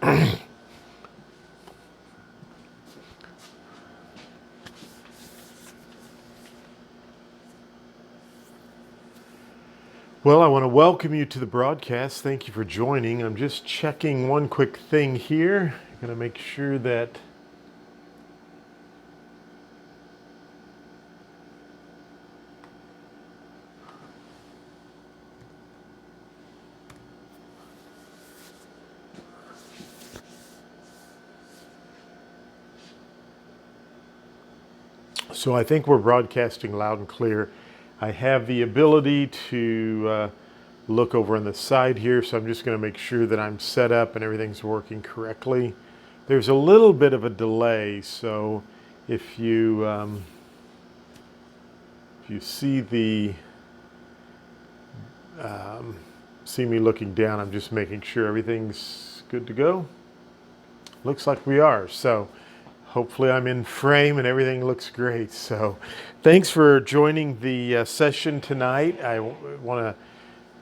Well, I want to welcome you to the broadcast. Thank you for joining. I'm just checking one quick thing here. I'm going to make sure that So I think we're broadcasting loud and clear. I have the ability to look over on the side here, so I'm just going to make sure that I'm set up and everything's working correctly. There's a little bit of a delay, so if you see see me looking down, I'm just making sure everything's good to go. Looks like we are. So hopefully I'm in frame and everything looks great. So thanks for joining the session tonight. I want to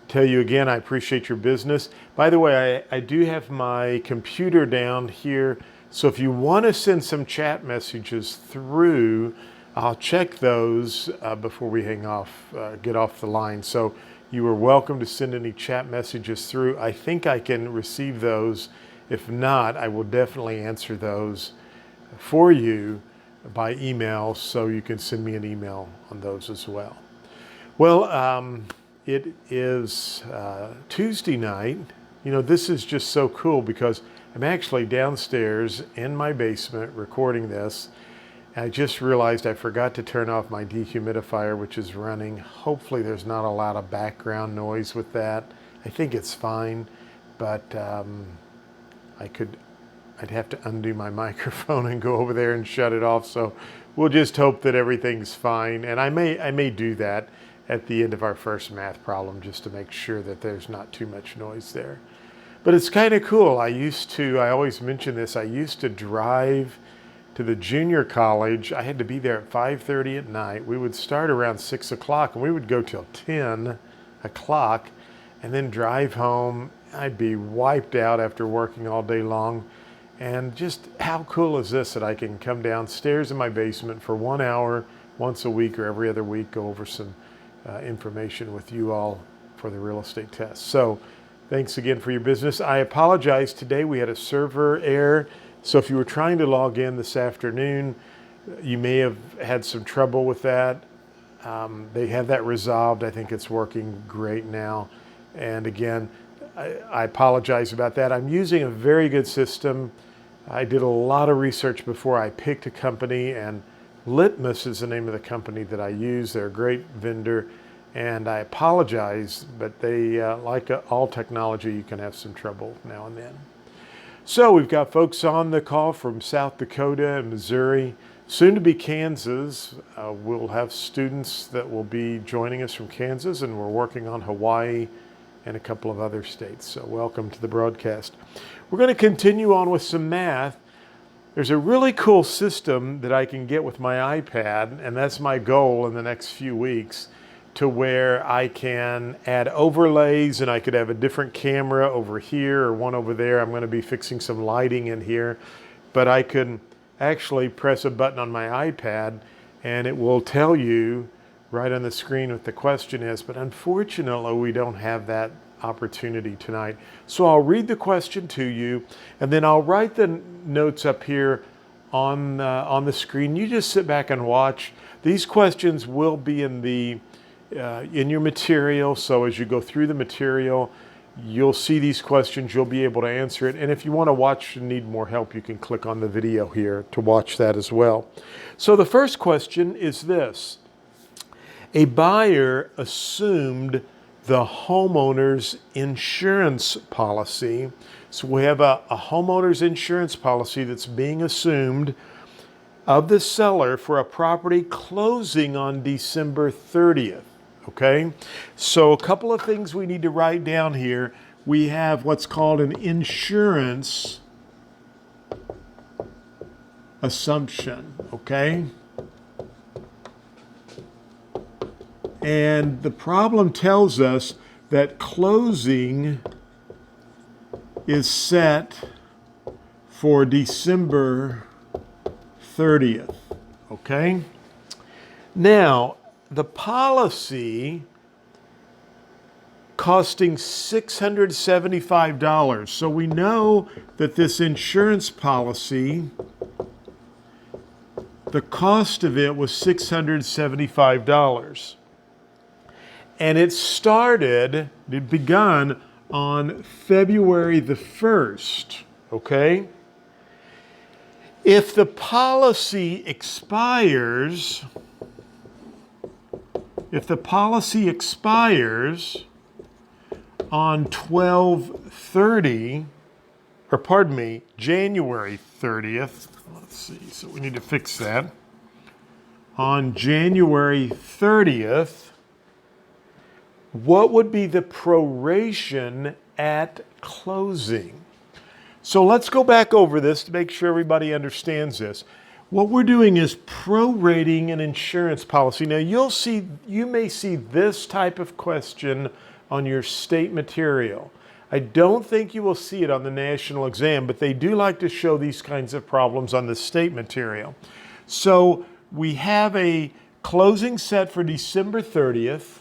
tell you again, I appreciate your business. By the way, I do have my computer down here. So if you want to send some chat messages through, I'll check those before we get off the line. So you are welcome to send any chat messages through. I think I can receive those. If not, I will definitely answer those for you by email, so you can send me an email on those as well. Well, it is Tuesday night. You know, this is just so cool because I'm actually downstairs in my basement recording this. I just realized I forgot to turn off my dehumidifier, which is running. Hopefully there's not a lot of background noise with that. I think it's fine, but I'd have to undo my microphone and go over there and shut it off. So we'll just hope that everything's fine. And I may do that at the end of our first math problem, just to make sure that there's not too much noise there. But it's kind of cool. I always mention this, I used to drive to the junior college. I had to be there at 5:30 at night. We would start around 6 o'clock and we would go till 10 o'clock and then drive home. I'd be wiped out after working all day long. And just how cool is this that I can come downstairs in my basement for 1 hour once a week or every other week, go over some information with you all for the real estate test. So thanks again for your business. I apologize today. We had a server error. So if you were trying to log in this afternoon, you may have had some trouble with that. They have that resolved. I think it's working great now. And again, I apologize about that. I'm using a very good system. I did a lot of research before I picked a company, and Litmus is the name of the company that I use. They're a great vendor, and I apologize, but they, like all technology, you can have some trouble now and then. So we've got folks on the call from South Dakota and Missouri, soon to be Kansas. We'll have students that will be joining us from Kansas, and we're working on Hawaii and a couple of other states. So welcome to the broadcast. We're going to continue on with some math. There's a really cool system that I can get with my iPad, and that's my goal in the next few weeks, to where I can add overlays, and I could have a different camera over here or one over there. I'm going to be fixing some lighting in here, but I can actually press a button on my iPad and it will tell you right on the screen what the question is. But unfortunately, we don't have that opportunity tonight. So I'll read the question to you, and then I'll write the notes up here on the screen. You just sit back and watch. These questions will be in your material. So as you go through the material, you'll see these questions. You'll be able to answer it. And if you want to watch and need more help, you can click on the video here to watch that as well. So the first question is this. A buyer assumed the homeowner's insurance policy. So we have a homeowner's insurance policy that's being assumed of the seller for a property closing on December 30th. Okay, so a couple of things we need to write down here. We have what's called an insurance assumption, okay? And the problem tells us that closing is set for December 30th, okay? Now, the policy costing $675. So we know that this insurance policy, the cost of it was $675. And it begun on February the 1st, okay? If the policy expires, on January 30th, let's see, so we need to fix that. On January 30th, what would be the proration at closing? So let's go back over this to make sure everybody understands this. What we're doing is prorating an insurance policy. Now you may see this type of question on your state material. I don't think you will see it on the national exam, but they do like to show these kinds of problems on the state material. So we have a closing set for December 30th.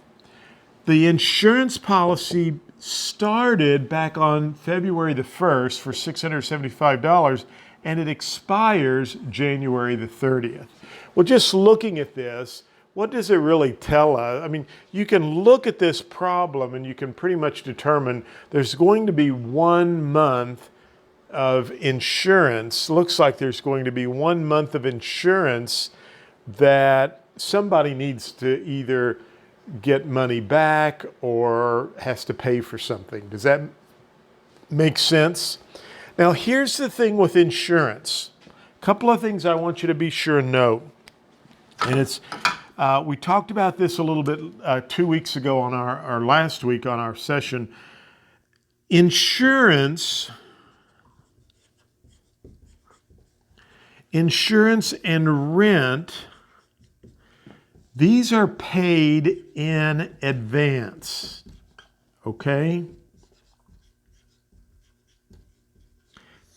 The insurance policy started back on February the 1st for $675, and it expires January the 30th. Well, just looking at this, what does it really tell us? I mean, you can look at this problem and you can pretty much determine there's going to be 1 month of insurance. Looks like there's going to be 1 month of insurance that somebody needs to either get money back or has to pay for something. Does that make sense? Now, here's the thing with insurance. A couple of things I want you to be sure and note. And it's, we talked about this a little bit 2 weeks ago on our last week on our session. Insurance and rent, these are paid in advance, okay?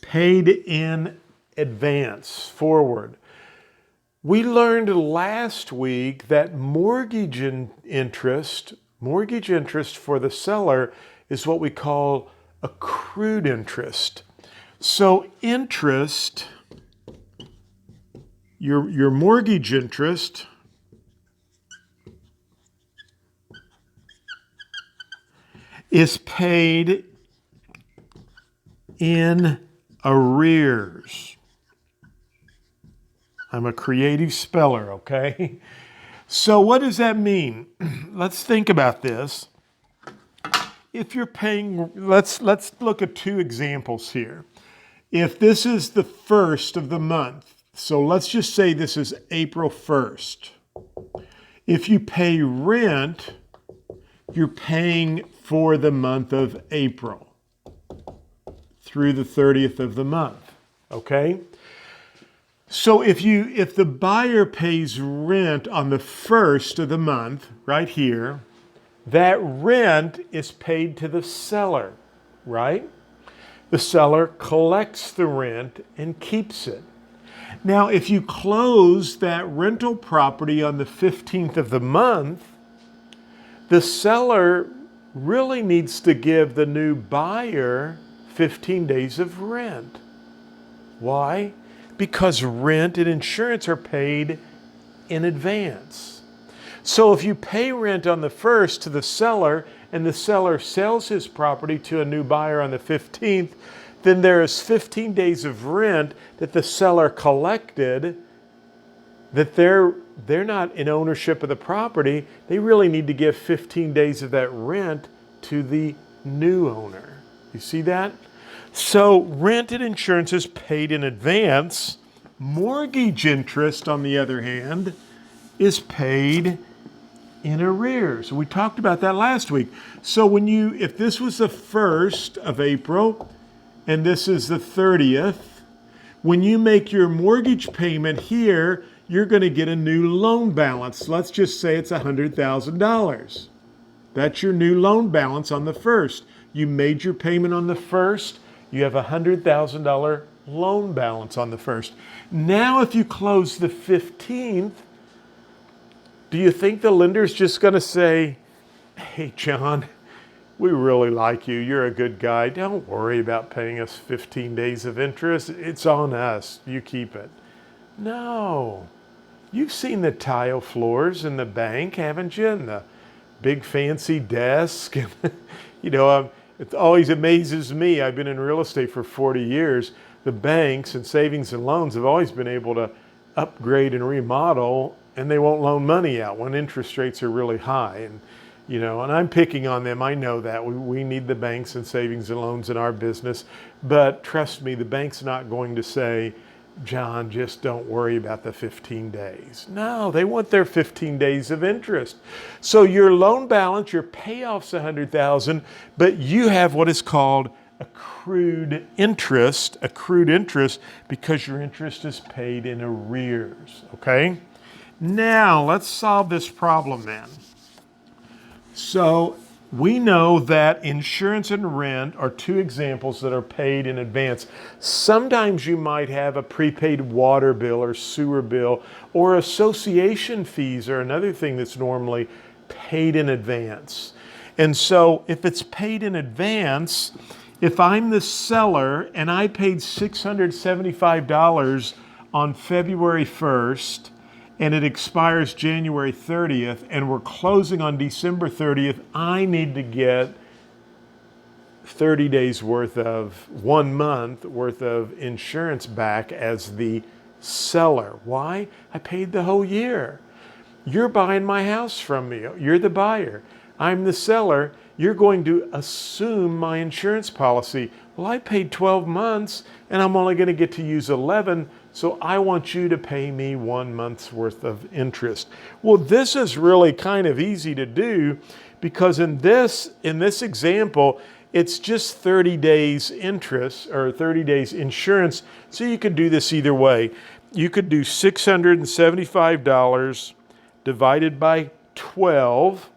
Paid in advance, forward. We learned last week that mortgage interest for the seller is what we call accrued interest. So interest, your mortgage interest is paid in arrears. I'm a creative speller, okay? So what does that mean? Let's think about this. If you're paying, let's look at 2 examples here. If this is the 1st of the month, so let's just say this is April 1st. If you pay rent, you're paying for the month of April through the 30th of the month, okay? So if the buyer pays rent on the 1st of the month, right here, that rent is paid to the seller, right? The seller collects the rent and keeps it. Now, if you close that rental property on the 15th of the month, the seller really needs to give the new buyer 15 days of rent. Why? Because rent and insurance are paid in advance. So if you pay rent on the 1st to the seller and the seller sells his property to a new buyer on the 15th, then there is 15 days of rent that the seller collected that they're not in ownership of the property. They really need to give 15 days of that rent to the new owner. You see that? So rent and insurance is paid in advance. Mortgage interest, on the other hand, is paid in arrears. We talked about that last week. So if this was the 1st of April and this is the 30th, when you make your mortgage payment here, you're going to get a new loan balance. Let's just say it's $100,000. That's your new loan balance on the 1st. You made your payment on the 1st. You have $100,000 loan balance on the 1st. Now, if you close the 15th, do you think the lender's just going to say, hey, John, we really like you. You're a good guy. Don't worry about paying us 15 days of interest. It's on us. You keep it. No. You've seen the tile floors in the bank, haven't you? And the big fancy desk. It always amazes me. I've been in real estate for 40 years. The banks and savings and loans have always been able to upgrade and remodel, and they won't loan money out when interest rates are really high. And I'm picking on them. I know that. We need the banks and savings and loans in our business. But trust me, the bank's not going to say, John, just don't worry about the 15 days. No, they want their 15 days of interest. So your loan balance, your payoff's $100,000, but you have what is called accrued interest because your interest is paid in arrears, okay? Now, let's solve this problem then. So we know that insurance and rent are two examples that are paid in advance. Sometimes you might have a prepaid water bill or sewer bill, or association fees are another thing that's normally paid in advance. And so if it's paid in advance, if I'm the seller and I paid $675 on February 1st, and it expires January 30th, and we're closing on December 30th, I need to get 30 days worth of, 1 month worth of insurance back as the seller. Why? I paid the whole year. You're buying my house from me. You're the buyer. I'm the seller. You're going to assume my insurance policy. Well, I paid 12 months and I'm only going to get to use 11, so I want you to pay me 1 month's worth of interest. Well, this is really kind of easy to do because in this example, it's just 30 days interest or 30 days insurance. So you could do this either way. You could do $675 divided by 12,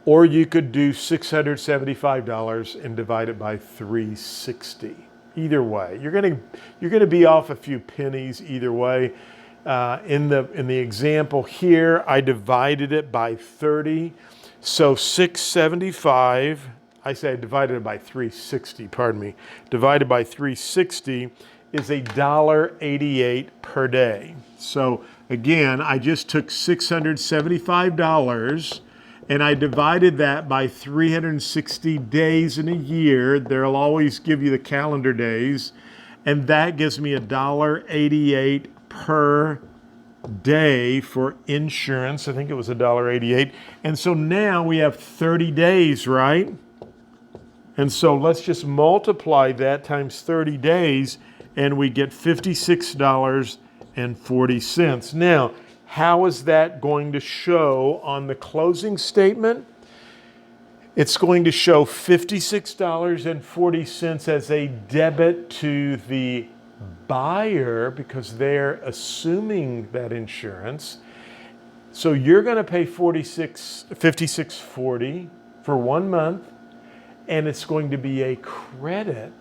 or you could do $675 and divide it by 360. Either way, you're going to be off a few pennies either way. In the example here, I divided it by 30. So 675, I divided it by 360, pardon me. Divided by 360 is $1.88 per day. So again, I just took $675 and I divided that by 360 days in a year. They'll always give you the calendar days. And that gives me $1.88 per day for insurance. I think it was $1.88. And so now we have 30 days, right? And so let's just multiply that times 30 days and we get $56.40. Now, how is that going to show on the closing statement? It's going to show $56.40 as a debit to the buyer because they're assuming that insurance. So you're going to pay $56.40 for 1 month, and it's going to be a credit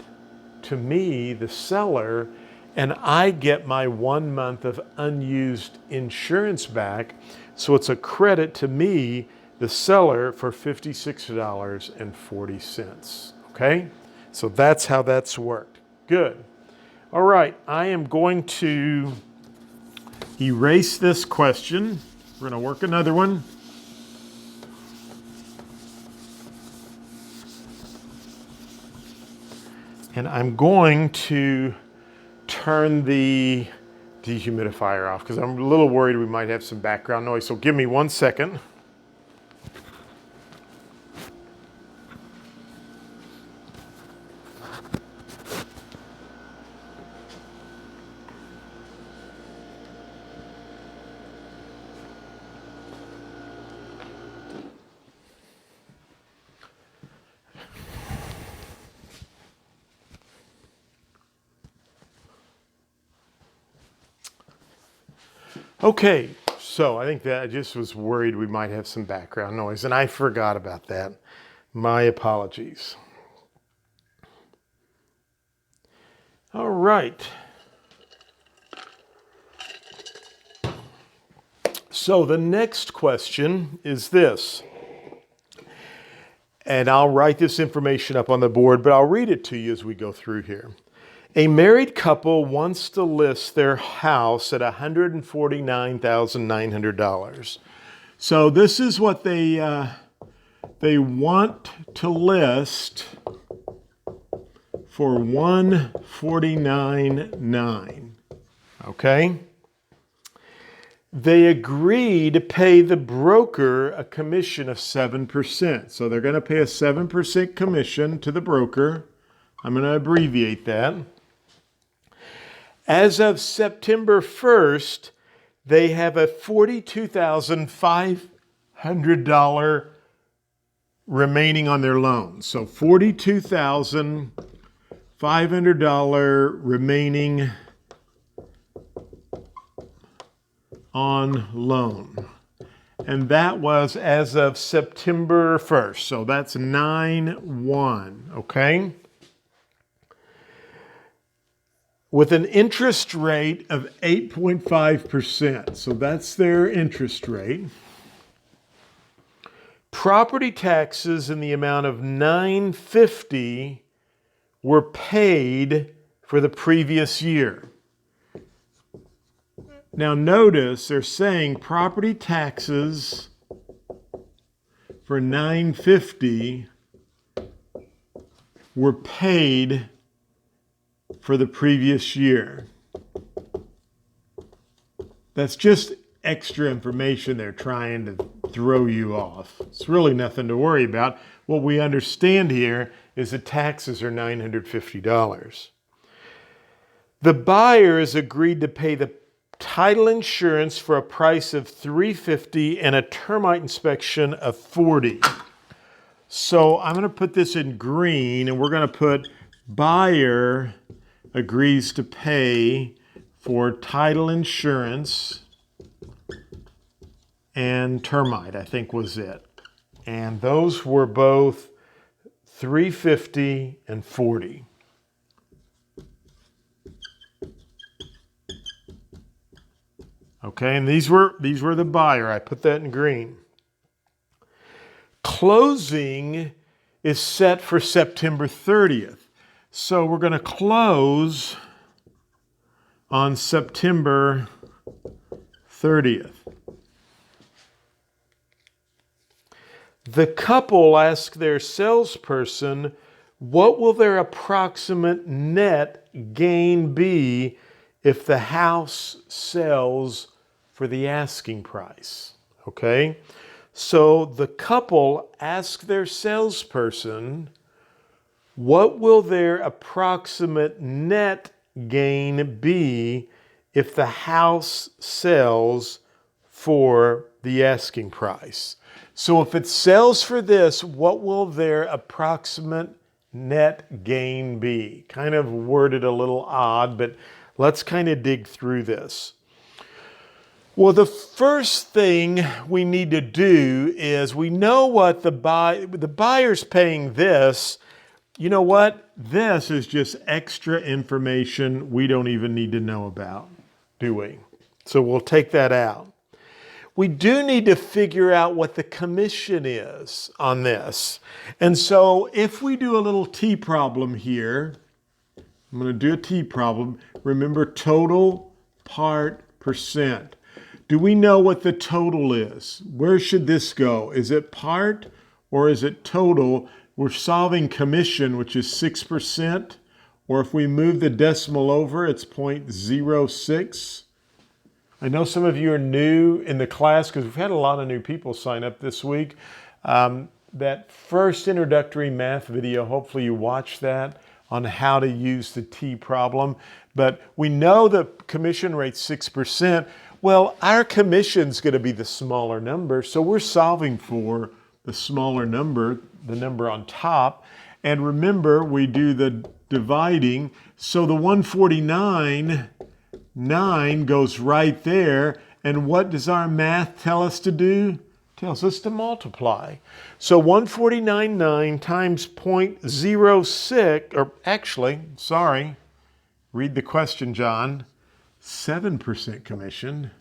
to me, the seller, and I get my 1 month of unused insurance back. So it's a credit to me, the seller, for $56.40. Okay? So that's how that's worked. Good. All right, I am going to erase this question. We're going to work another one. And I'm going to turn the dehumidifier off because I'm a little worried we might have some background noise. So give me 1 second. Okay, so I think that I just was worried we might have some background noise, and I forgot about that. My apologies. All right. So the next question is this, and I'll write this information up on the board, but I'll read it to you as we go through here. A married couple wants to list their house at $149,900. So this is what they want to list for $149,900. Okay? They agree to pay the broker a commission of 7%. So they're going to pay a 7% commission to the broker. I'm going to abbreviate that. As of September 1st, they have a $42,500 remaining on their loan. So $42,500 remaining on loan. And that was as of September 1st. So that's 9/1, okay? With an interest rate of 8.5%. So that's their interest rate. Property taxes in the amount of $950 were paid for the previous year. Now notice they're saying property taxes for $950 were paid for the previous year. That's just extra information they're trying to throw you off. It's really nothing to worry about. What we understand here is the taxes are $950. The buyers agreed to pay the title insurance for a price of $350 and a termite inspection of $40. So I'm going to put this in green, and we're going to put buyer agrees to pay for title insurance and termite, I think was it. And those were both $350 and $40. Okay, and these were the buyer. I put that in green. Closing is set for September 30th. So we're going to close on September 30th. The couple asked their salesperson, what will their approximate net gain be if the house sells for the asking price? Okay, so the couple asked their salesperson, what will their approximate net gain be if the house sells for the asking price? So if it sells for this, what will their approximate net gain be? Kind of worded a little odd, but let's kind of dig through this. Well, the first thing we need to do is we know what the buyer's paying this. You know what? This is just extra information we don't even need to know about, do we? So we'll take that out. We do need to figure out what the commission is on this. And so if we do a little T problem here, I'm going to do a T problem. Remember, total part percent. Do we know what the total is? Where should this go? Is it part or is it total? We're solving commission, which is 6%, or if we move the decimal over, it's 0.06. I know some of you are new in the class because we've had a lot of new people sign up this week. That first introductory math video, hopefully you watched that on how to use the T problem. But we know the commission rate's 6%. Well, our commission's going to be the smaller number, so we're solving for the smaller number, the number on top. And remember, we do the dividing. So the 149.9 goes right there. And what does our math tell us to do? It tells us to multiply. So 149.9 times 0.06, or actually, sorry, Read the question, John. 7% commission.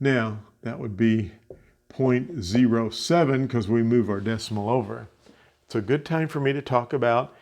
Now, that would be 0.07 because we move our decimal over. It's a good time for me to talk about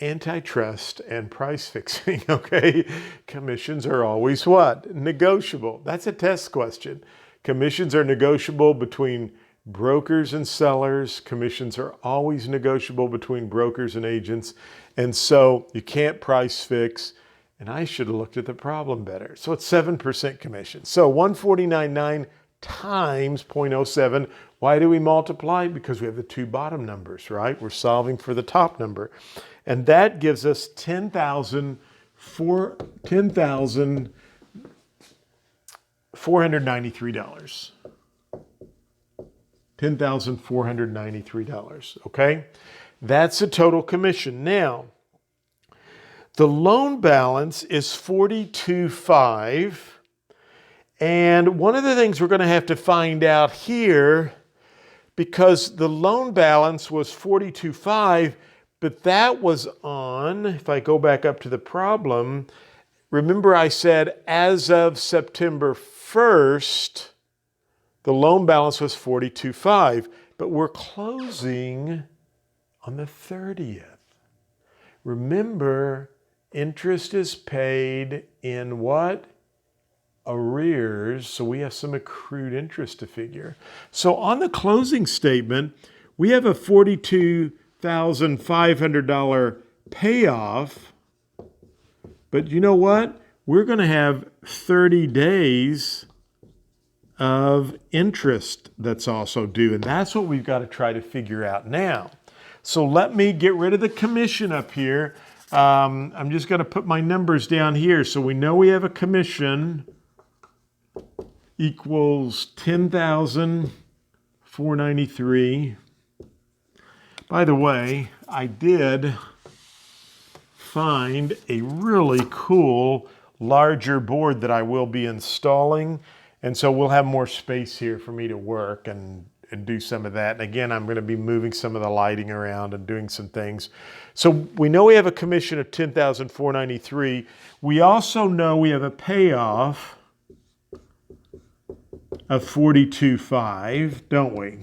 antitrust and price fixing, okay? Commissions are always what? Negotiable. That's a test question. Commissions are negotiable between brokers and sellers. Commissions are always negotiable between brokers and agents. And so you can't price fix. And I should have looked at the problem better. So it's 7% commission. So 149.9 times 0.07. Why do we multiply? Because we have the two bottom numbers, right? We're solving for the top number. And that gives us $10,493. $10,493, okay? That's the total commission. Now, the loan balance is $42,500. And one of the things we're going to have to find out here, because the loan balance was $42,500, but that was on, if I go back up to the problem, remember I said as of September 1st, the loan balance was $42,500, but we're closing on the 30th. Remember, interest is paid in what? Arrears. So we have some accrued interest to figure. So on the closing statement, we have a $42,500 payoff. But you know what? We're going to have 30 days of interest that's also due. And that's what we've got to try to figure out now. So let me get rid of the commission up here. I'm just going to put my numbers down here. So we know we have a commission equals $10,493. By the way, I did find a really cool larger board that I will be installing. And so we'll have more space here for me to work and do some of that. And again, I'm going to be moving some of the lighting around and doing some things. So we know we have a commission of $10,493. We also know we have a payoff of $42,500, don't we?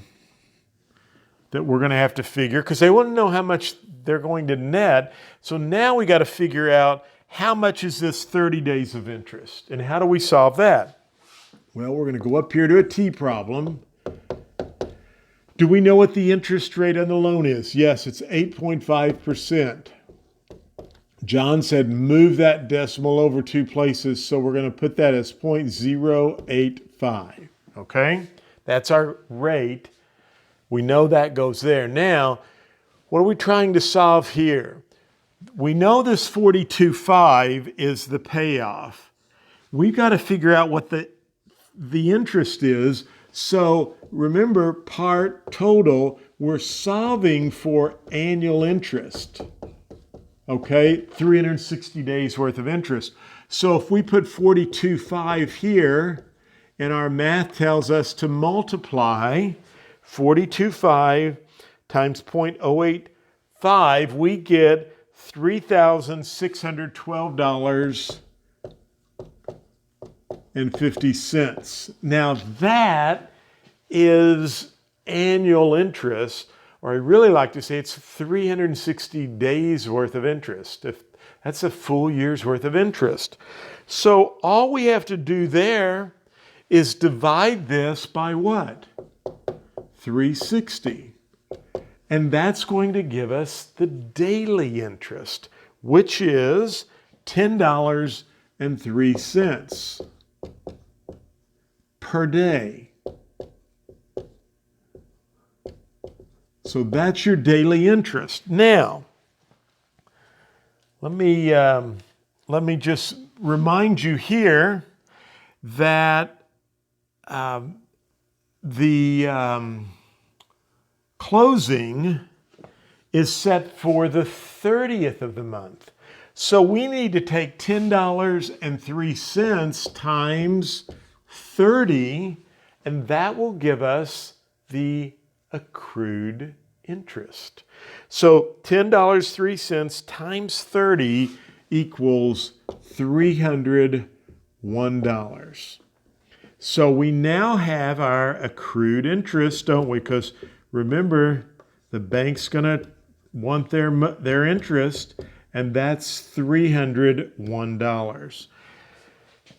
That we're going to have to figure, because they want to know how much they're going to net. So now we got to figure out how much is this 30 days of interest, and how do we solve that? Well, we're going to go up here to a T problem. Do we know what the interest rate on the loan is? Yes, it's 8.5%. John said move that decimal over 2 places, so we're going to put that as 0.085. Okay? That's our rate. We know that goes there. Now, what are we trying to solve here? We know this 42.5 is the payoff. We've got to figure out what the interest is. So remember, part total, we're solving for annual interest. Okay, 360 days worth of interest. So if we put 42.5 here, and our math tells us to multiply 42.5 times 0.085, we get $3,612.50. Now that is annual interest, or I really like to say it's 360 days worth of interest. If that's a full year's worth of interest. So all we have to do there is divide this by what? 360. And that's going to give us the daily interest, which is $10.03 per day. So that's your daily interest. Now, let me just remind you here that the closing is set for the 30th of the month. So we need to take $10.03 times 30, and that will give us the accrued interest. So $10.03 times 30 equals $301. So we now have our accrued interest, don't we? Because remember, the bank's going to want their interest, and that's $301.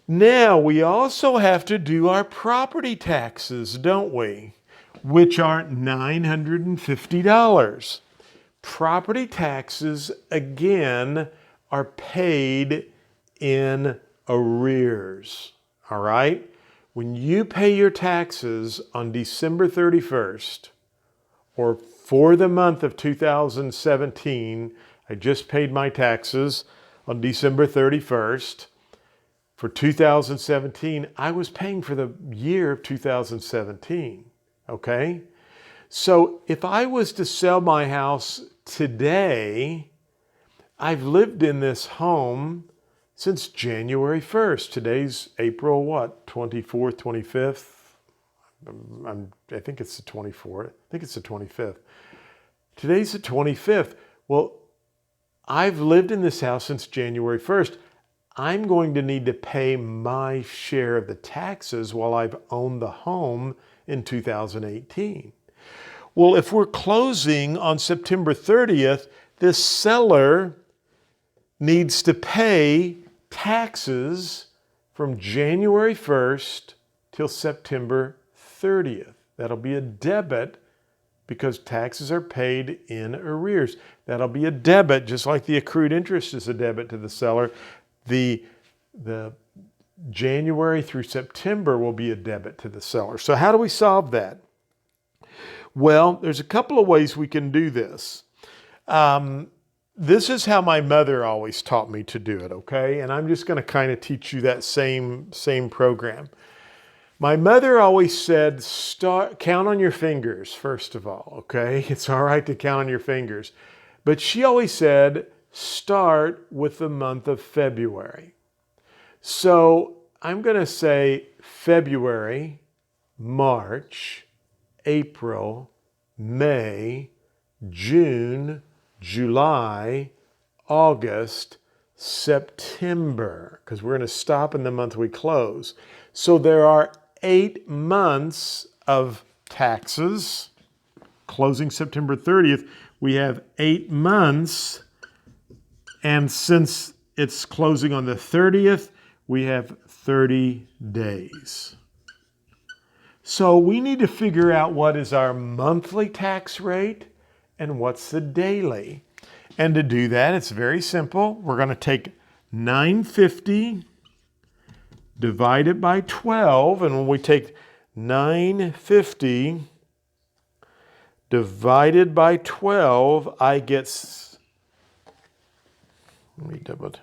Now, we also have to do our property taxes, don't we? Which are $950. Property taxes, again, are paid in arrears, all right? When you pay your taxes on December 31st, or for the month of 2017, I just paid my taxes on December 31st. For 2017, I was paying for the year of 2017, okay? So if I was to sell my house today, I've lived in this home since January 1st. Today's April, what, 24th, 25th? I think it's the 24th. I think it's the 25th. Today's the 25th. Well, I've lived in this house since January 1st. I'm going to need to pay my share of the taxes while I've owned the home in 2018. Well, if we're closing on September 30th, this seller needs to pay taxes from January 1st till September 30th. That'll be a debit because taxes are paid in arrears. That'll be a debit, just like the accrued interest is a debit to the seller. The January through September will be a debit to the seller. So how do we solve that? Well, there's a couple of ways we can do this. This is how my mother always taught me to do it, okay? And I'm just going to kind of teach you that same program. My mother always said, count on your fingers, first of all, okay? It's all right to count on your fingers. But she always said, start with the month of February. So I'm going to say February, March, April, May, June, July, August, September, because we're going to stop in the month we close. So there are 8 months of taxes. Closing September 30th, we have 8 months. And since it's closing on the 30th, we have 30 days. So we need to figure out what is our monthly tax rate and what's the daily. And to do that, it's very simple. We're going to take $950 divided by 12. And when we take $950 divided by 12, I get... Let me double it.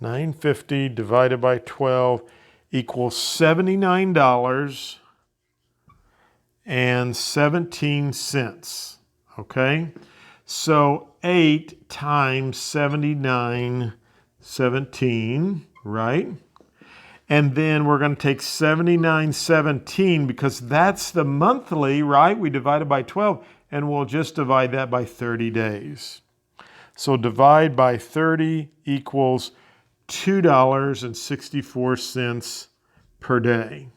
$950 divided by 12 equals $79.17. Okay? So 8 times 79.17, right? And then we're going to take 79.17 because that's the monthly, right? We divide it by 12, and we'll just divide that by 30 days. So divide by 30 equals $2.64 per day.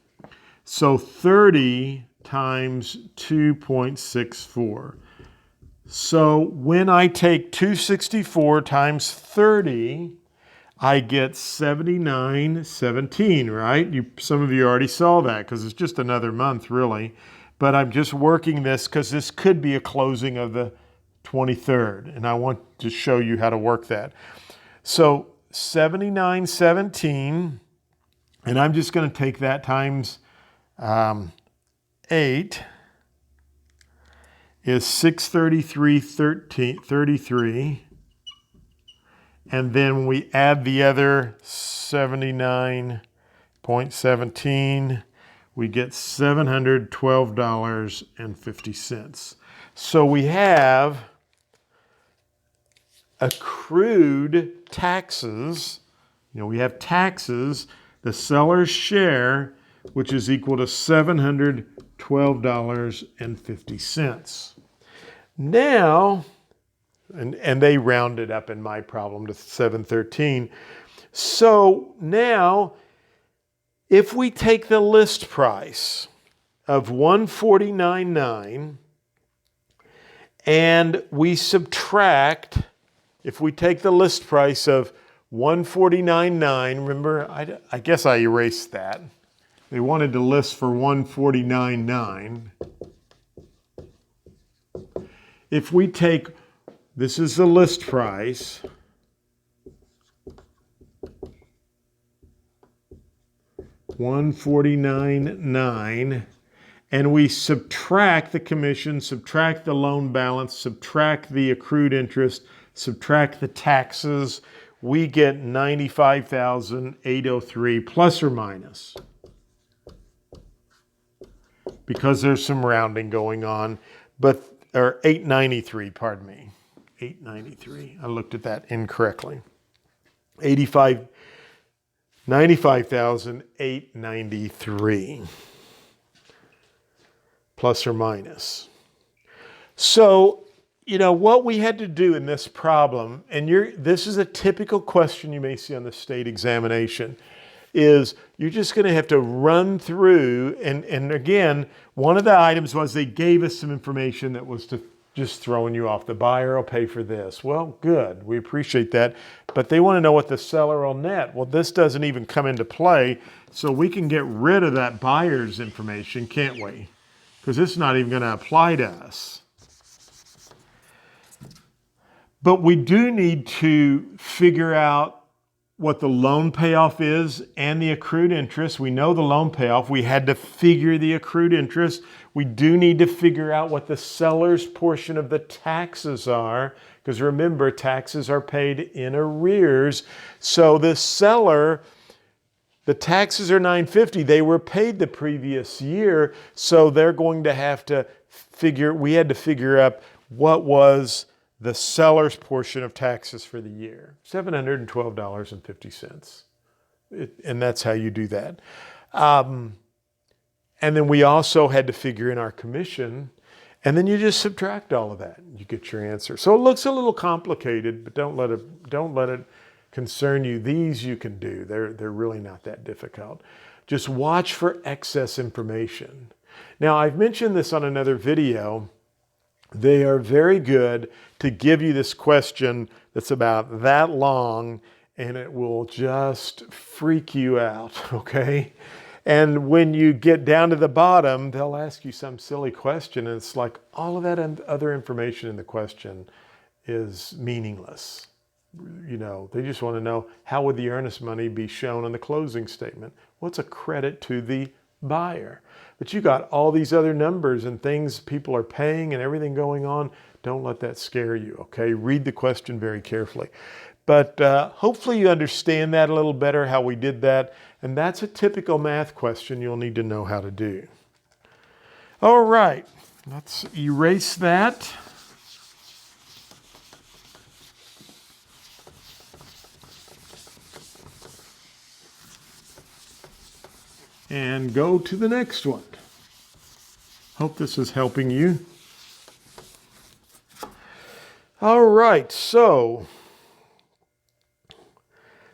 So 30 times 2.64. So when I take 264 times 30, I get 79.17, right? Some of you already saw that because it's just another month, really. But I'm just working this because this could be a closing of the 23rd, and I want to show you how to work that. So 79.17, and I'm just going to take that times 8 is 633.33, and then when we add the other 79.17, we get $712.50. So we have accrued taxes. We have taxes, the seller's share, which is equal to $712.50. Now, and they rounded up in my problem to 713. So now, if we take the list price of 149.9 and we subtract, if we take the list price of 149.9, remember, I guess I erased that. They wanted to list for 149.9. If we take, this is the list price, $149.9, and we subtract the commission, subtract the loan balance, subtract the accrued interest, subtract the taxes, we get $95,803 plus or minus. Because there's some rounding going on, or 893, pardon me. 893. I looked at that incorrectly. 95,893 plus or minus. So, what we had to do in this problem, and this is a typical question you may see on the state examination, is you're just going to have to run through, and again, one of the items was they gave us some information that was just throwing you off. The buyer will pay for this. Well, good. We appreciate that. But they want to know what the seller will net. Well, this doesn't even come into play, so we can get rid of that buyer's information, can't we? Because it's not even going to apply to us. But we do need to figure out what the loan payoff is and the accrued interest. We know the loan payoff. We had to figure the accrued interest. We do need to figure out what the seller's portion of the taxes are, because remember, taxes are paid in arrears. So the seller, the taxes are $950. They were paid the previous year, so they're going to have to we had to figure out what was the seller's portion of taxes for the year, $712.50. And that's how you do that. And then we also had to figure in our commission, and then you just subtract all of that. You get your answer. So it looks a little complicated, but don't let it concern you. These you can do. They're really not that difficult. Just watch for excess information. Now, I've mentioned this on another video. They are very good to give you this question that's about that long, and it will just freak you out, okay? And when you get down to the bottom, they'll ask you some silly question, and it's like all of that other information in the question is meaningless. They just want to know, how would the earnest money be shown on the closing statement? What's a credit to the buyer? But you got all these other numbers and things people are paying and everything going on. Don't let that scare you, okay? Read the question very carefully. But hopefully you understand that a little better, how we did that. And that's a typical math question you'll need to know how to do. All right, let's erase that. And go to the next one. Hope this is helping you. All right, so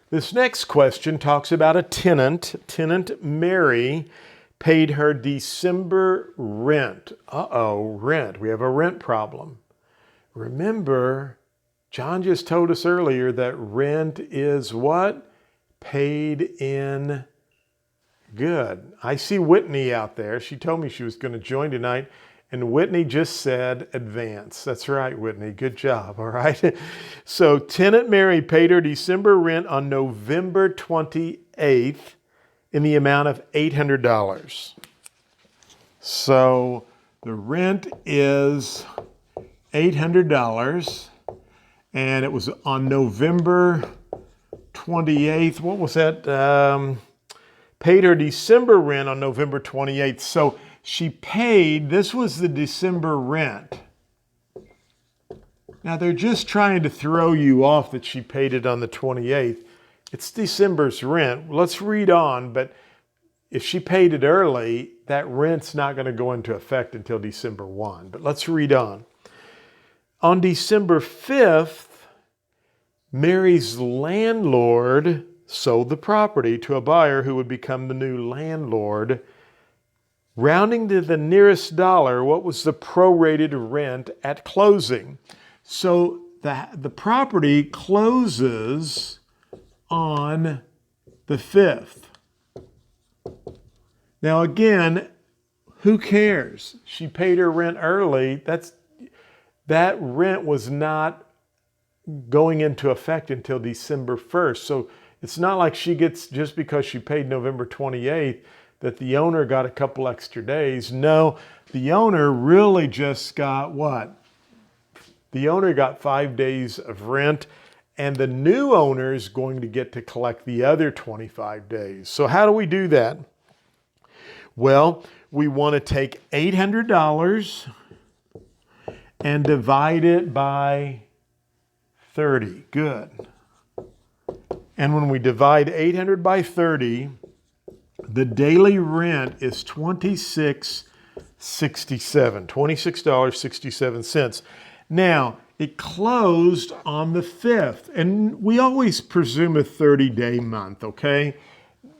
this next question talks about a tenant. Tenant Mary paid her December rent. Rent. We have a rent problem. Remember, John just told us earlier that rent is what? Paid in. Good. I see Whitney out there. She told me she was going to join tonight, and Whitney just said advance. That's right, Whitney. Good job, all right? So tenant Mary paid her December rent on November 28th in the amount of $800. So the rent is $800, and it was on November 28th. What was that? Paid her December rent on November 28th. So she paid, this was the December rent. Now they're just trying to throw you off that she paid it on the 28th. It's December's rent. Let's read on, but if she paid it early, that rent's not going to go into effect until December 1. But let's read on. On December 5th, Mary's landlord sold the property to a buyer who would become the new landlord. Rounding to the nearest dollar, what was the prorated rent at closing? So the property closes on the 5th. Now again, who cares? She paid her rent early. That rent was not going into effect until December 1st. So it's not like she gets, just because she paid November 28th, that the owner got a couple extra days. No, the owner really just got what? The owner got 5 days of rent, and the new owner is going to get to collect the other 25 days. So how do we do that? Well, we want to take $800 and divide it by 30. Good. And when we divide 800 by 30, the daily rent is $26.67. Now, it closed on the 5th, and we always presume a 30-day month, okay?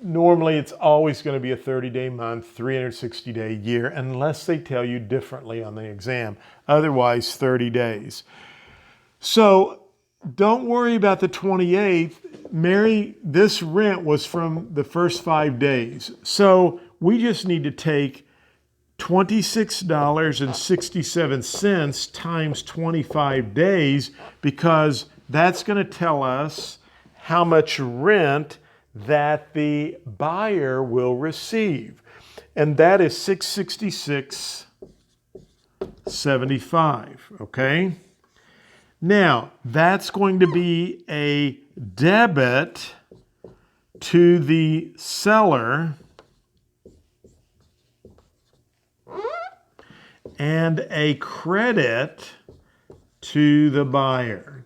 Normally, it's always going to be a 30-day month, 360-day year, unless they tell you differently on the exam. Otherwise, 30 days. So don't worry about the 28th. Mary, this rent was from the first 5 days. So we just need to take $26.67 times 25 days, because that's going to tell us how much rent that the buyer will receive. And that is $666.75, okay? Now, that's going to be a debit to the seller and a credit to the buyer.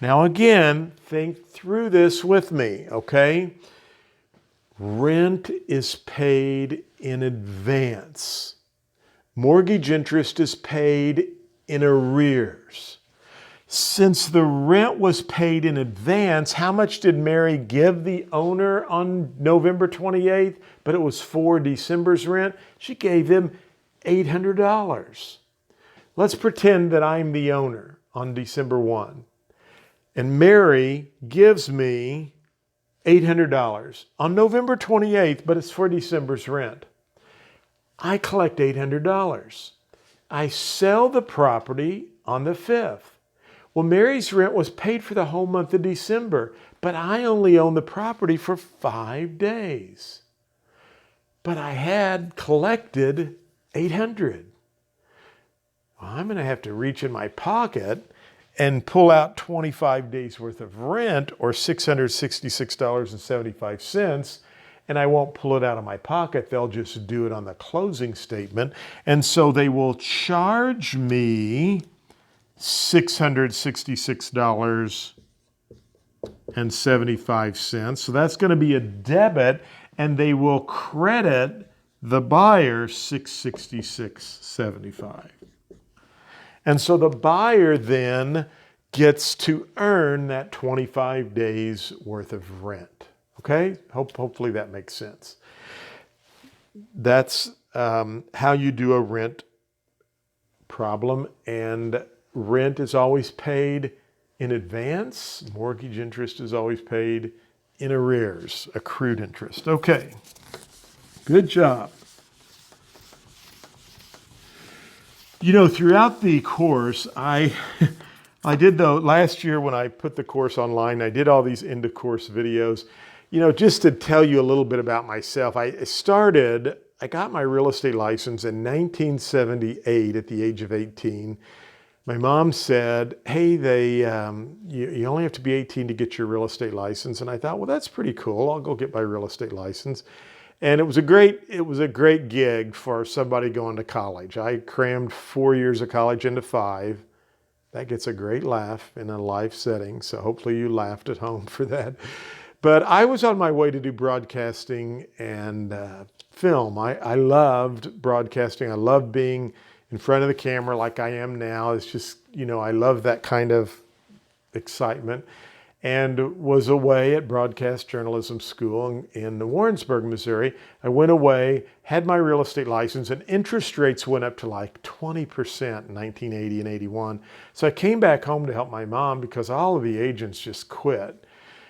Now again, think through this with me, okay? Rent is paid in advance. Mortgage interest is paid in arrears. Since the rent was paid in advance, how much did Mary give the owner on November 28th? But it was for December's rent. She gave him $800. Let's pretend that I'm the owner on December 1. And Mary gives me $800 on November 28th, but it's for December's rent. I collect $800. I sell the property on the 5th. Well, Mary's rent was paid for the whole month of December, but I only own the property for 5 days. But I had collected $800. Well, I'm going to have to reach in my pocket and pull out 25 days worth of rent, or $666.75, and I won't pull it out of my pocket. They'll just do it on the closing statement. And so they will charge me $666.75. So that's going to be a debit, and they will credit the buyer $666.75. And so the buyer then gets to earn that 25 days worth of rent. Okay? Hopefully that makes sense. That's how you do a rent problem. And rent is always paid in advance. Mortgage interest is always paid in arrears, accrued interest. Okay. Good job. You know, throughout the course, I did, though, last year when I put the course online, I did all these end of course videos. You know, just to tell you a little bit about myself, I got my real estate license in 1978 at the age of 18. My mom said, hey, you only have to be 18 to get your real estate license. And I thought, well, that's pretty cool. I'll go get my real estate license. And it was a great gig for somebody going to college. I crammed 4 years of college into 5. That gets a great laugh in a live setting. So hopefully you laughed at home for that. But I was on my way to do broadcasting and film. I loved broadcasting. I loved being in front of the camera like I am now. It's just, I love that kind of excitement. And was away at Broadcast Journalism School in Warrensburg, Missouri. I went away, had my real estate license, and interest rates went up to like 20% in 1980 and 81. So I came back home to help my mom because all of the agents just quit.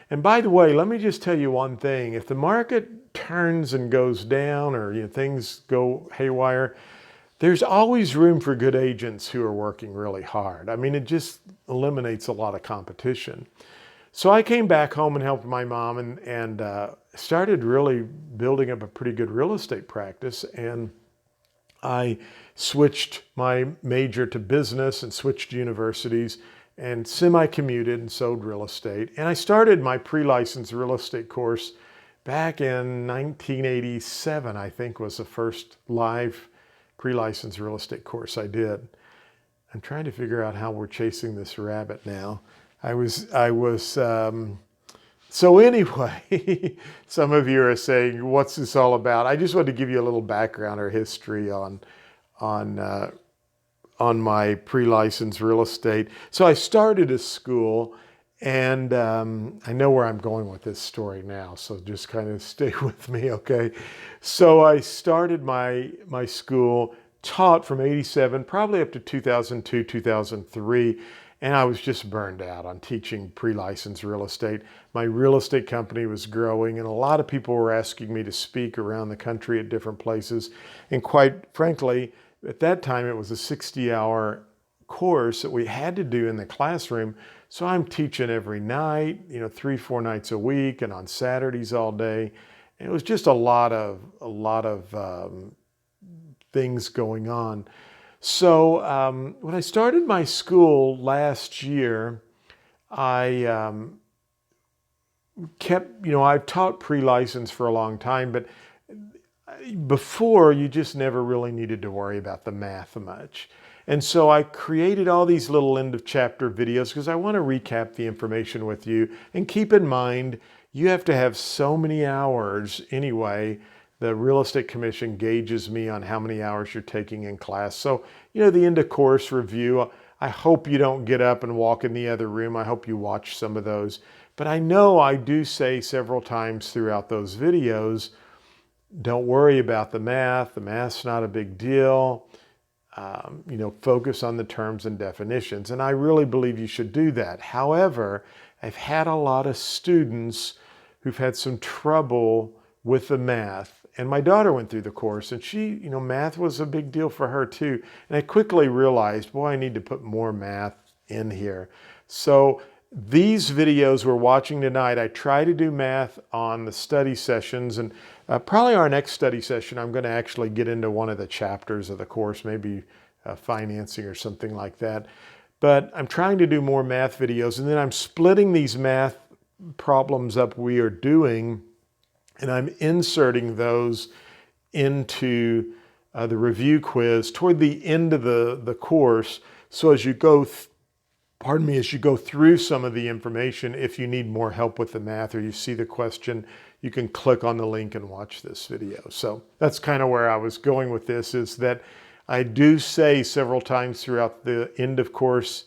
And by the way, let me just tell you one thing. If the market turns and goes down, or things go haywire, there's always room for good agents who are working really hard. I mean, it just eliminates a lot of competition. So I came back home and helped my mom and started really building up a pretty good real estate practice. And I switched my major to business and switched universities and semi-commuted and sold real estate. And I started my pre-licensed real estate course back in 1987, I think was the first live pre-licensed real estate course I did. I'm trying to figure out how we're chasing this rabbit now. So anyway, some of you are saying, what's this all about? I just wanted to give you a little background or history on my pre-licensed real estate. So I started a school, and I know where I'm going with this story now, so just kind of stay with me, okay? So I started my school, taught from 87, probably up to 2002, 2003, and I was just burned out on teaching pre-licensed real estate. My real estate company was growing, and a lot of people were asking me to speak around the country at different places. And quite frankly, at that time, it was a 60-hour course that we had to do in the classroom. So I'm teaching every night, 3-4 nights a week, and on Saturdays all day. And it was just a lot of things going on. So when I started my school last year, I I've taught pre-license for a long time, but before you just never really needed to worry about the math much. And so I created all these little end of chapter videos because I want to recap the information with you. And keep in mind, you have to have so many hours anyway. The Real Estate Commission gauges me on how many hours you're taking in class. So, the end of course review, I hope you don't get up and walk in the other room. I hope you watch some of those. But I know I do say several times throughout those videos, don't worry about the math. The math's not a big deal. Focus on the terms and definitions. And I really believe you should do that. However, I've had a lot of students who've had some trouble with the math. And my daughter went through the course, and she, math was a big deal for her too. And I quickly realized, boy, I need to put more math in here. So these videos we're watching tonight, I try to do math on the study sessions, and probably our next study session, I'm going to actually get into one of the chapters of the course, maybe financing or something like that. But I'm trying to do more math videos, and then I'm splitting these math problems up we are doing, and I'm inserting those into the review quiz toward the end of the course. So as you go through some of the information, if you need more help with the math or you see the question, you can click on the link and watch this video. So that's kind of where I was going with this, is that I do say several times throughout the end of course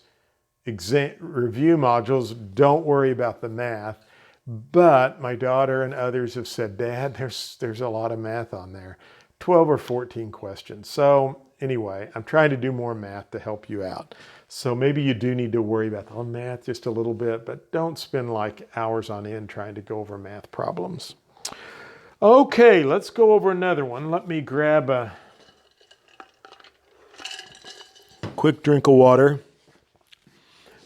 exam review modules, don't worry about the math. But my daughter and others have said, Dad, there's a lot of math on there, 12 or 14 questions. So anyway, I'm trying to do more math to help you out. So maybe you do need to worry about the math just a little bit, but don't spend like hours on end trying to go over math problems. Okay, let's go over another one. Let me grab a quick drink of water.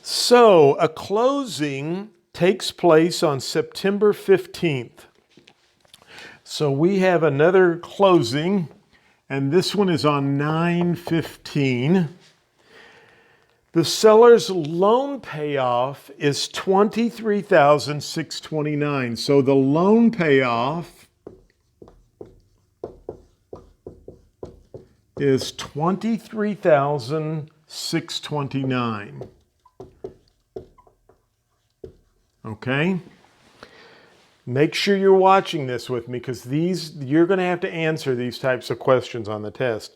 So a closing takes place on September 15th. So we have another closing, and this one is on 9/15. The seller's loan payoff is $23,629. So the loan payoff is $23,629. Okay? Make sure you're watching this with me, because you're going to have to answer these types of questions on the test.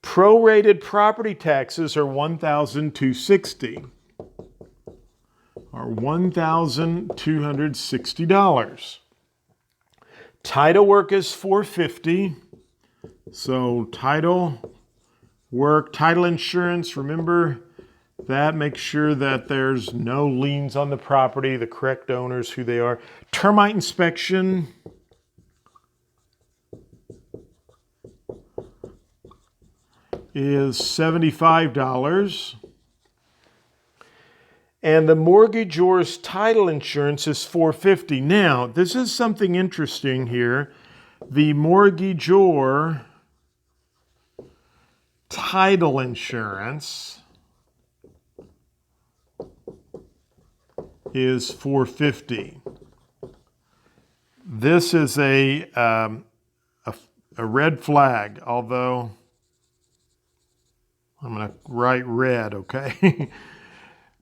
Prorated property taxes are $1,260, or $1,260. Title work is $450. So title work, title insurance, remember that. Make sure that there's no liens on the property, the correct owners, who they are. Termite inspection is $75. And the mortgagor's title insurance is $450. Now, this is something interesting here. The mortgagor title insurance is $450. This is a red flag, although I'm going to write red, okay?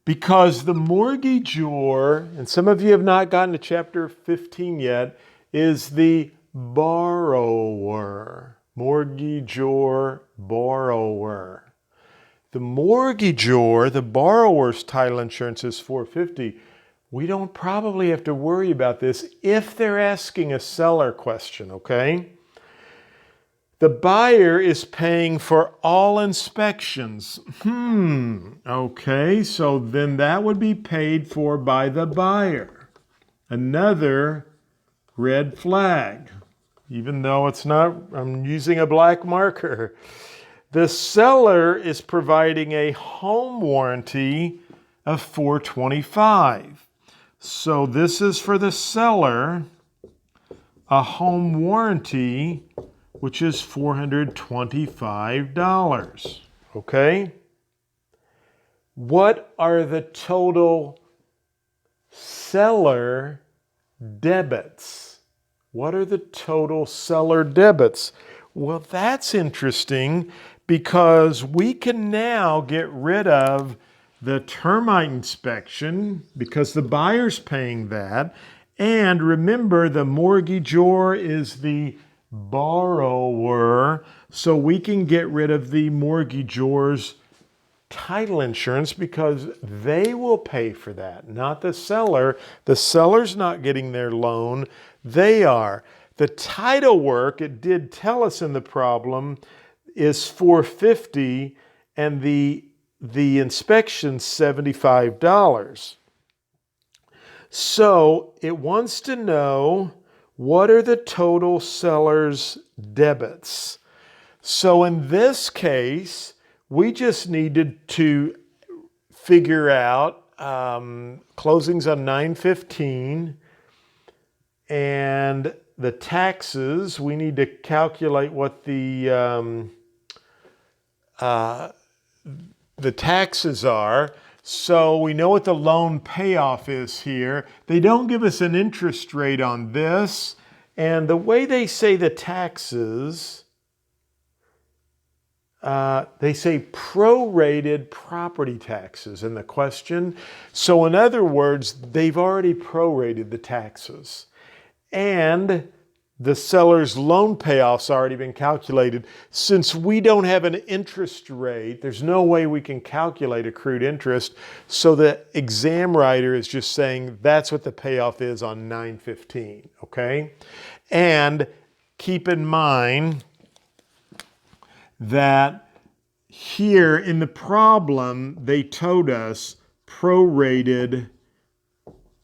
Because the mortgagor, and some of you have not gotten to chapter 15 yet, is the borrower. Mortgagor, borrower. The mortgagor, the borrower's title insurance is $450. We don't probably have to worry about this if they're asking a seller question, okay? The buyer is paying for all inspections. Okay, so then that would be paid for by the buyer. Another red flag, even though it's not, I'm using a black marker. The seller is providing a home warranty of $425. So this is for the seller, a home warranty, which is $425, okay? What are the total seller debits? What are the total seller debits? Well, that's interesting because we can now get rid of the termite inspection because the buyer's paying that. And remember, the mortgagor is the borrower, so we can get rid of the mortgagor's title insurance because they will pay for that, not the seller. The seller's not getting their loan, they are. The title work, it did tell us in the problem, is $450 and the inspection's $75. So it wants to know, what are the total seller's debits? So in this case, we just needed to figure out closings on 9/15 and the taxes. We need to calculate what the taxes are. So we know what the loan payoff is here. They don't give us an interest rate on this. And the way they say the taxes, they say prorated property taxes in the question. So in other words, they've already prorated the taxes. And the seller's loan payoff's already been calculated. Since we don't have an interest rate, there's no way we can calculate accrued interest. So the exam writer is just saying that's what the payoff is on 9/15, okay? And keep in mind that here in the problem, they told us prorated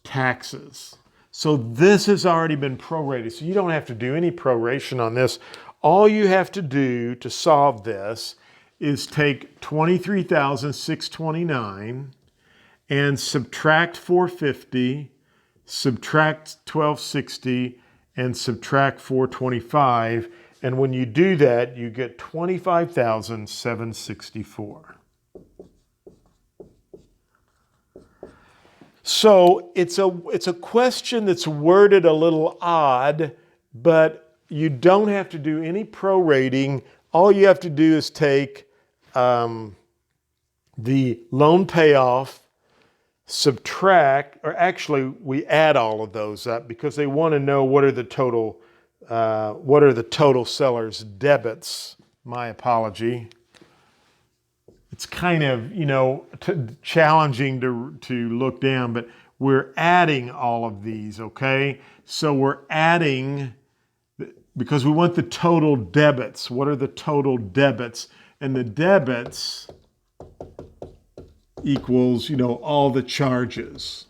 taxes. So this has already been prorated. So you don't have to do any proration on this. All you have to do to solve this is take $23,629 and subtract $450, subtract $1,260, and subtract $425. And when you do that, you get $25,764. So it's a question that's worded a little odd, but you don't have to do any prorating. All you have to do is take the loan payoff, subtract, or actually we add all of those up because they want to know what are the total seller's debits. My apology. it's kind of, challenging to look down, but we're adding all of these, okay? So we're adding, because we want the total debits. What are the total debits? And the debits equals, all the charges.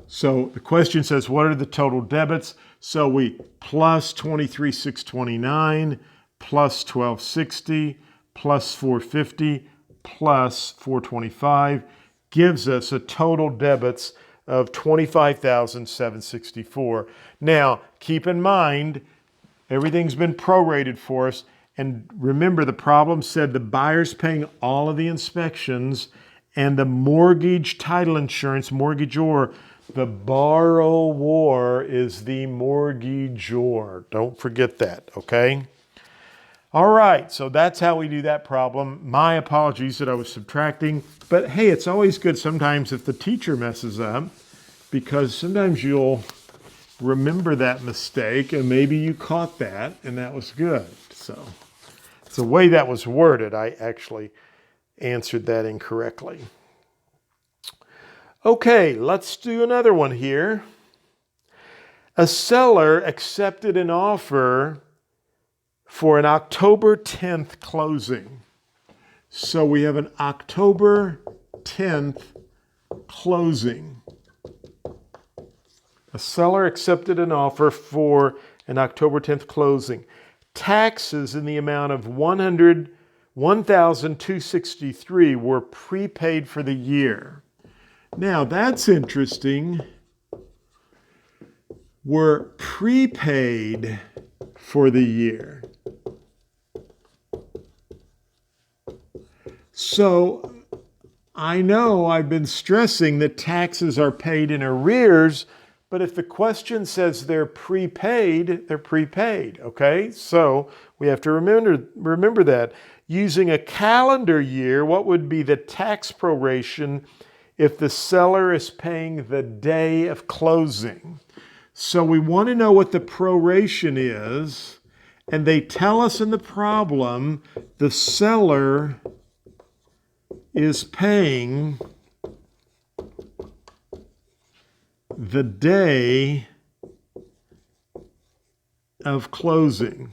So the question says, what are the total debits? So we plus 23,629, plus 1260, plus 450, plus 425 gives us a total debits of 25,764. Now, keep in mind, everything's been prorated for us. And remember, the problem said the buyer's paying all of the inspections and the mortgage title insurance, mortgagor, the borrower is the mortgagor. Don't forget that, okay? All right, so that's how we do that problem. My apologies that I was subtracting, but hey, it's always good sometimes if the teacher messes up, because sometimes you'll remember that mistake and maybe you caught that and that was good. So it's the way that was worded, I actually answered that incorrectly. Okay, let's do another one here. A seller accepted an offer for an October 10th closing. So we have an October 10th closing. A seller accepted an offer for an October 10th closing. Taxes in the amount of $1,263 were prepaid for the year. Now that's interesting. Were prepaid for the year. So I know I've been stressing that taxes are paid in arrears, but if the question says they're prepaid, okay? So we have to remember that. Using a calendar year, what would be the tax proration if the seller is paying the day of closing? So we want to know what the proration is, and they tell us in the problem the seller is paying the day of closing.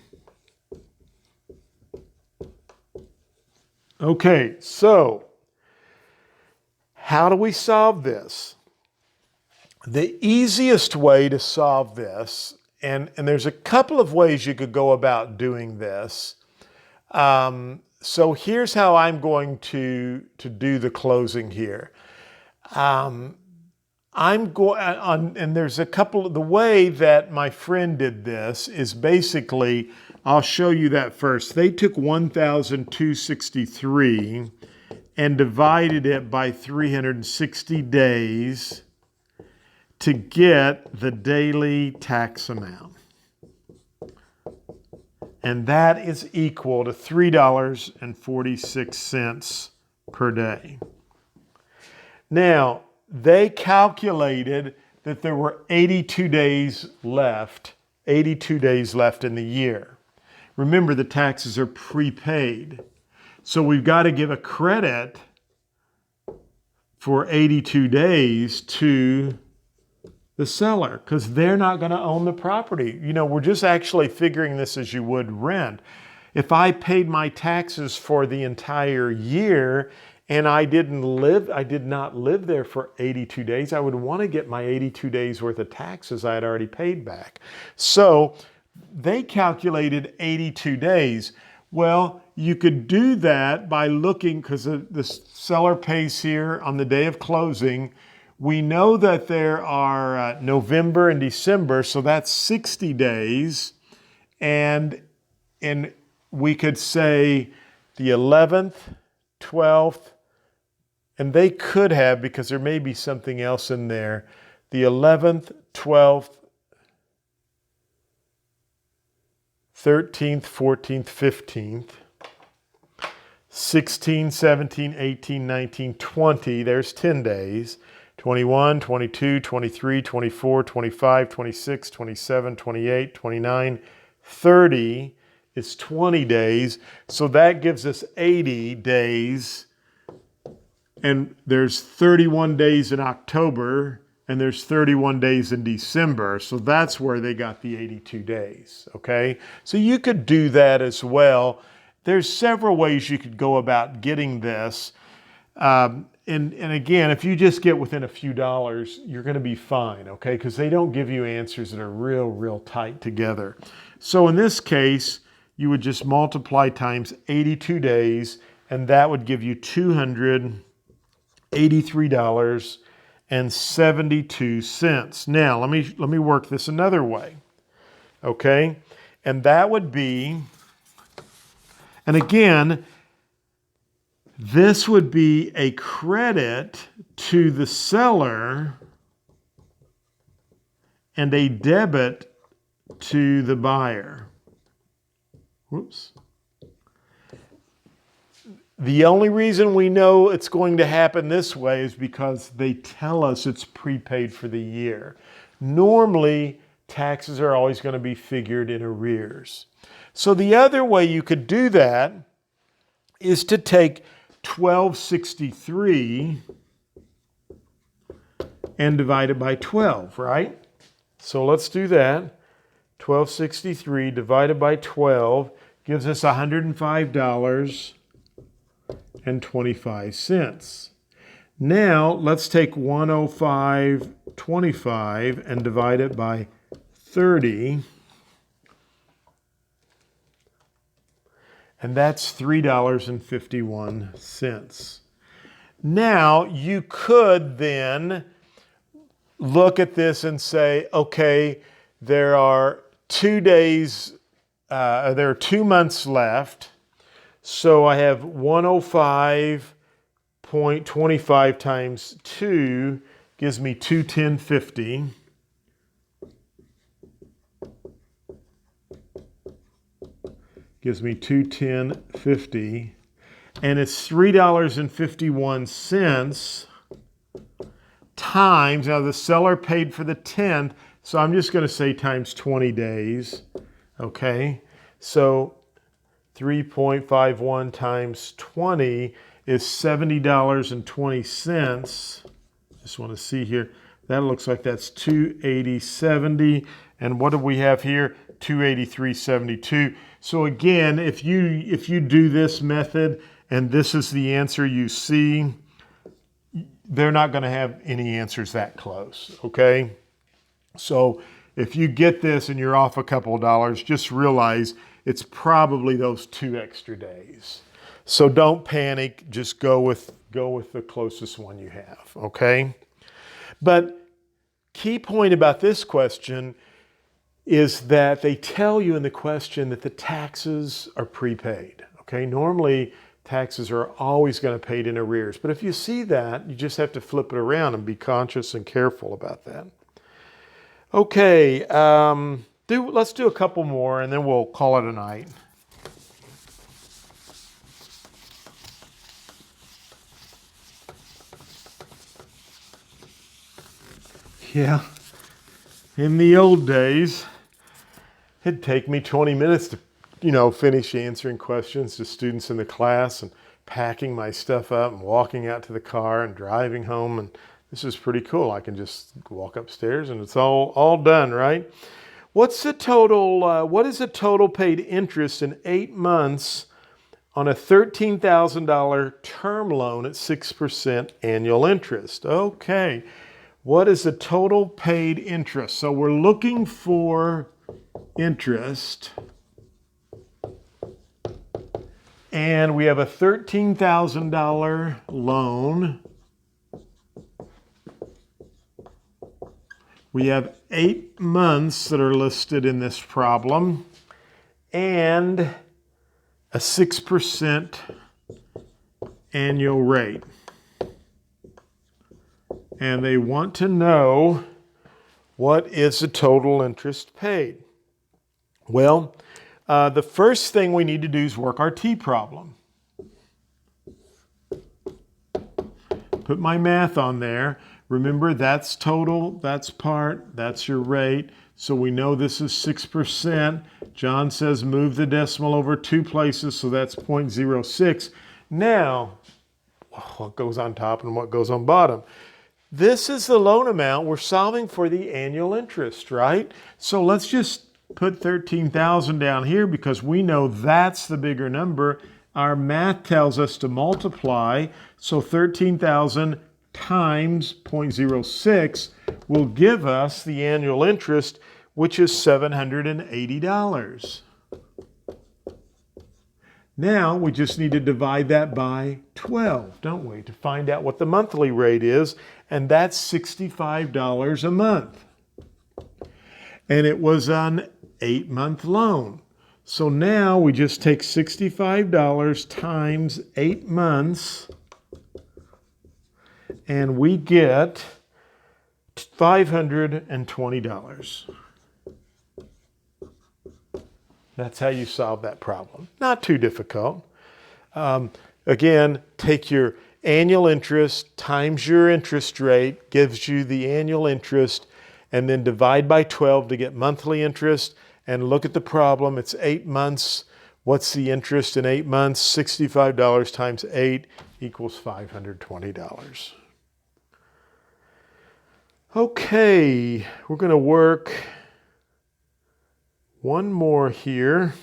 Okay, so how do we solve this? The easiest way to solve this, and there's a couple of ways you could go about doing this. So here's how I'm going to do the closing here. And there's a couple, the way that my friend did this is basically, I'll show you that first. They took 1,263 and divided it by 360 days to get the daily tax amount. And that is equal to $3.46 per day. Now, they calculated that there were 82 days left in the year. Remember, the taxes are prepaid. So we've got to give a credit for 82 days to the seller, because they're not going to own the property. We're just actually figuring this as you would rent. If I paid my taxes for the entire year and I did not live there for 82 days, I would want to get my 82 days worth of taxes I had already paid back. So they calculated 82 days. Well, you could do that by looking, because the seller pays here on the day of closing. We know that there are November and December, so that's 60 days. And we could say the 11th, 12th, and they could have, because there may be something else in there, the 11th, 12th, 13th, 14th, 15th, 16, 17, 18, 19, 20, there's 10 days. 21, 22, 23, 24, 25, 26, 27, 28, 29, 30, is 20 days. So that gives us 80 days. And there's 31 days in October, and there's 31 days in December. So that's where they got the 82 days, okay? So you could do that as well. There's several ways you could go about getting this. And again, if you just get within a few dollars, you're going to be fine, okay? Because they don't give you answers that are real tight together. So in this case, you would just multiply times 82 days, and that would give you $283.72. Now, let me work this another way, okay? And that would be, and again, this would be a credit to the seller and a debit to the buyer. Whoops. The only reason we know it's going to happen this way is because they tell us it's prepaid for the year. Normally, taxes are always going to be figured in arrears. So the other way you could do that is to take 1263 and divide it by 12, right? So let's do that. 1263 divided by 12 gives us $105.25. Now let's take 105.25 and divide it by 30. And that's $3.51. Now you could then look at this and say, okay, there are 2 days, there are 2 months left. So I have 105.25 times 2 gives me 210.50. Gives me 210.50. And it's $3.51 times, now the seller paid for the 10th, so I'm just going to say times 20 days. Okay, so 3.51 times 20 is $70.20. Just want to see here. That looks like that's $280.70. And what do we have here? $283.72. So again, if you do this method and this is the answer you see, they're not going to have any answers that close, okay? So if you get this and you're off a couple of dollars, just realize it's probably those 2 extra days. So don't panic, just go with the closest one you have, okay? But key point about this question is that they tell you in the question that the taxes are prepaid, okay? Normally, taxes are always going to be paid in arrears. But if you see that, you just have to flip it around and be conscious and careful about that. Okay, let's do a couple more and then we'll call it a night. Yeah, in the old days, it'd take me 20 minutes to finish answering questions to students in the class and packing my stuff up and walking out to the car and driving home. And this is pretty cool. I can just walk upstairs and it's all done, right? What is the total paid interest in 8 months on a $13,000 term loan at 6% annual interest? Okay. What is the total paid interest? So we're looking for interest. And we have a $13,000 loan. We have 8 months that are listed in this problem and a 6% annual rate. And they want to know what is the total interest paid. Well, the first thing we need to do is work our T problem. Put my math on there. Remember, that's total, that's part, that's your rate. So we know this is 6% John says move the decimal over 2 places, so that's 0.06. Now, what goes on top and what goes on bottom? This is the loan amount. We're solving for the annual interest, right? So let's just put 13,000 down here because we know that's the bigger number. Our math tells us to multiply, so 13,000 times 0.06 will give us the annual interest, which is $780. Now we just need to divide that by 12, don't we, to find out what the monthly rate is, and that's $65 a month. And it was an 8-month loan. So now we just take $65 times 8 months, and we get $520. That's how you solve that problem. Not too difficult. Again, take your annual interest times your interest rate, gives you the annual interest, and then divide by 12 to get monthly interest. And look at the problem. It's 8 months. What's the interest in 8 months? $65 times 8 equals $520. Okay, we're going to work one more here.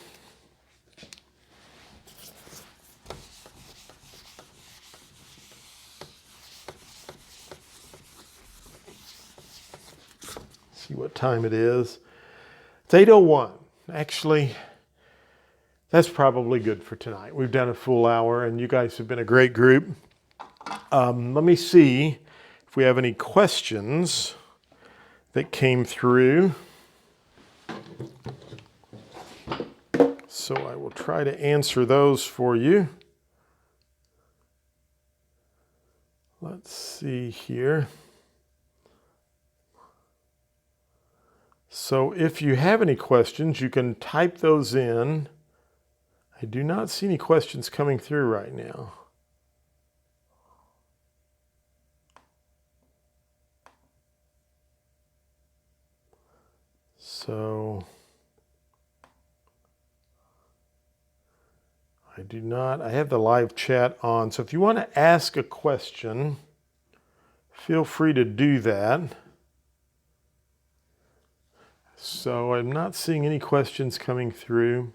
See what time it is. It's 8:01. Actually, that's probably good for tonight. We've done a full hour, and you guys have been a great group. Let me see if we have any questions that came through. So I will try to answer those for you. Let's see here. So if you have any questions, you can type those in. I do not see any questions coming through right now. So I do not. I have the live chat on. So if you want to ask a question, feel free to do that. So I'm not seeing any questions coming through.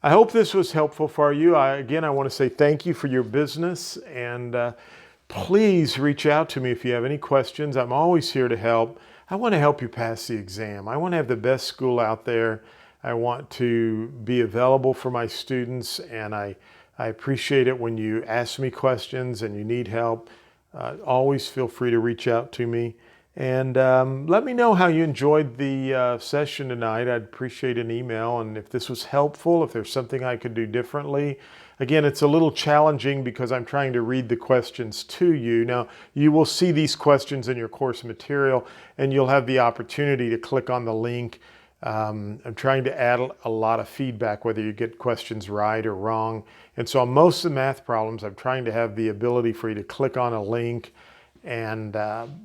I hope this was helpful for you. Again, I want to say thank you for your business, and please reach out to me if you have any questions. I'm always here to help. I want to help you pass the exam. I want to have the best school out there. I want to be available for my students, and I appreciate it when you ask me questions and you need help. Always feel free to reach out to me. And let me know how you enjoyed the session tonight. I'd appreciate an email. And if this was helpful, if there's something I could do differently. Again, it's a little challenging because I'm trying to read the questions to you. Now, you will see these questions in your course material, and you'll have the opportunity to click on the link. I'm trying to add a lot of feedback, whether you get questions right or wrong. And so on most of the math problems, I'm trying to have the ability for you to click on a link and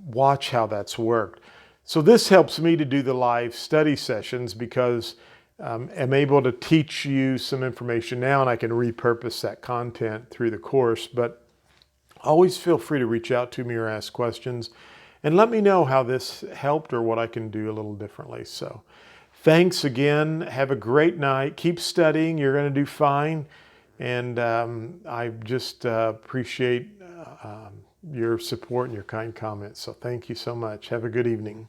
watch how that's worked. So this helps me to do the live study sessions because I'm able to teach you some information now, and I can repurpose that content through the course. But always feel free to reach out to me or ask questions, and let me know how this helped or what I can do a little differently. So thanks again. Have a great night. Keep studying. You're going to do fine. And I just appreciate your support and your kind comments. So thank you so much. Have a good evening.